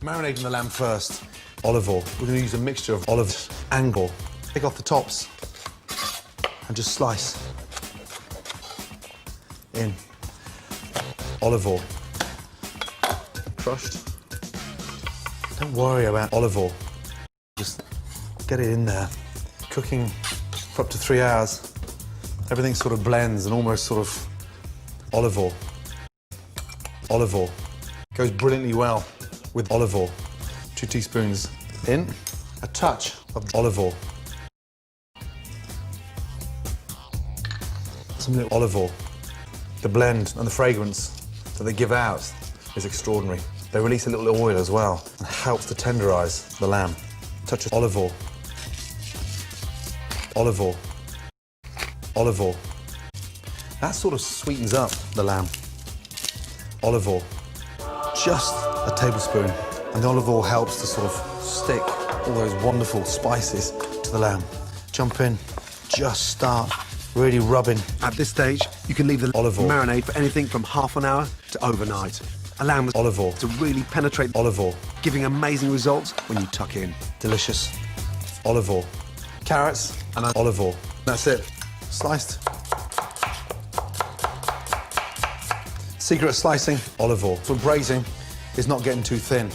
Marinating the lamb first. Olive oil. We're going to use a mixture of olive angle. Take off the tops and just slice in olive oil. Crushed. Don't worry about olive oil. Just get it in there. Cooking for up to 3 hours. Everything sort of blends and almost sort of olive oil. Olive oil. Goes brilliantly well with olive oil. 2 teaspoons in. A touch of olive oil. Some little olive oil. The blend and the fragrance that they give out is extraordinary. They release a little oil as well and helps to tenderize the lamb. Touch of olive oil. Olive oil. Olive oil. That sort of sweetens up the lamb. Olive oil. Just a tablespoon. And the olive oil helps to sort of stick all those wonderful spices to the lamb. Jump in, just start really rubbing. At this stage, you can leave the Olive oil. marinade for anything from half an hour to overnight. Allow the Olive oil. to really penetrate, Olive oil. giving amazing results when you tuck in. Delicious. Olive oil. Carrots and olive oil. That's it. Sliced. Secret of slicing, olive oil. So braising is not getting too thin.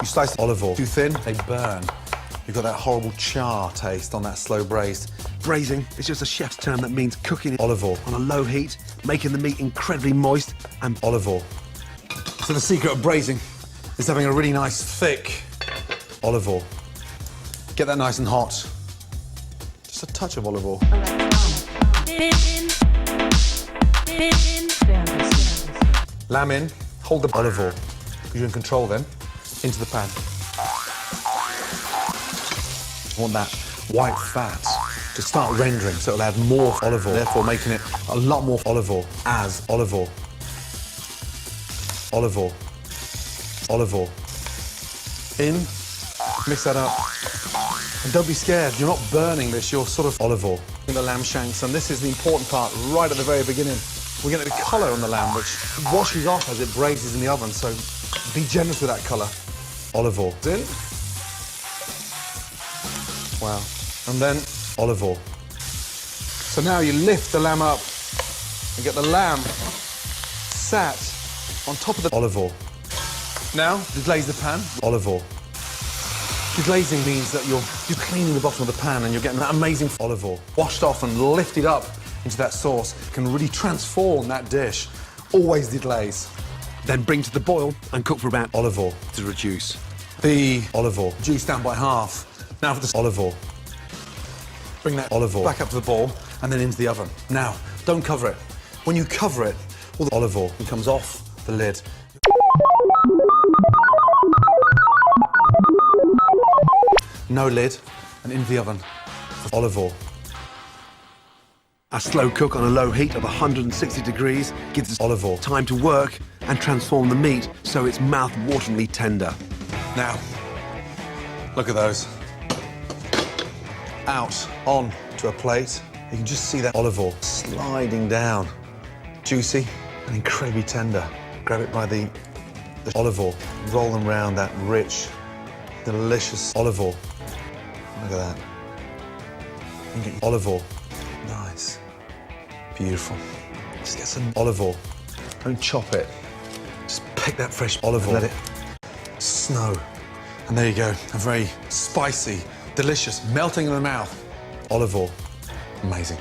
You slice olive oil too thin, they burn. You've got that horrible char taste on that slow braised. Braising is just a chef's term that means cooking it Olive oil. on a low heat, making the meat incredibly moist and Olive oil. So the secret of braising is having a really nice thick olive oil. Get that nice and hot. Just a touch of olive oil. Lamb in, hold the olive oil. You're in control then. Into the pan. You want that white fat to start rendering, so it'll add more olive oil, therefore making it a lot more olive oil as olive oil. Olive oil. Olive oil. In, mix that up. And don't be scared, you're not burning this, you're sort of olive oil. In the lamb shanks, and this is the important part right at the very beginning. We're getting the colour on the lamb, which washes off as it braises in the oven, so be generous with that colour. Olive oil. In. Wow. And then olive oil. So now you lift the lamb up and get the lamb sat on top of the olive oil. Now, deglaze the pan. Olive oil. Deglazing means that you're cleaning the bottom of the pan and you're getting that amazing olive oil washed off and lifted up into that sauce. Can really transform that dish. Always deglaze. then bring to the boil and cook for about Olive oil. to reduce. The olive oil. Juice down by half. Now for the olive oil. Bring that olive oil back up to the bowl and then into the oven. Now, don't cover it. When you cover it, all the olive oil comes off the lid. No lid, and into the oven for olive oil. A slow cook on a low heat of 160 degrees gives us Olive oil. time to work and transform the meat so it's mouth-wateringly tender. Now, look at those. Out, on to a plate. You can just see that olive oil sliding down. Juicy and incredibly tender. Grab it by the olive oil, roll them around that rich, delicious olive oil. Look at that. You can get olive oil. Nice. Beautiful. Just get some olive oil. Don't chop it. Just pick that fresh olive oil. Let it snow. And there you go. A very spicy, delicious, melting in the mouth olive oil. Amazing.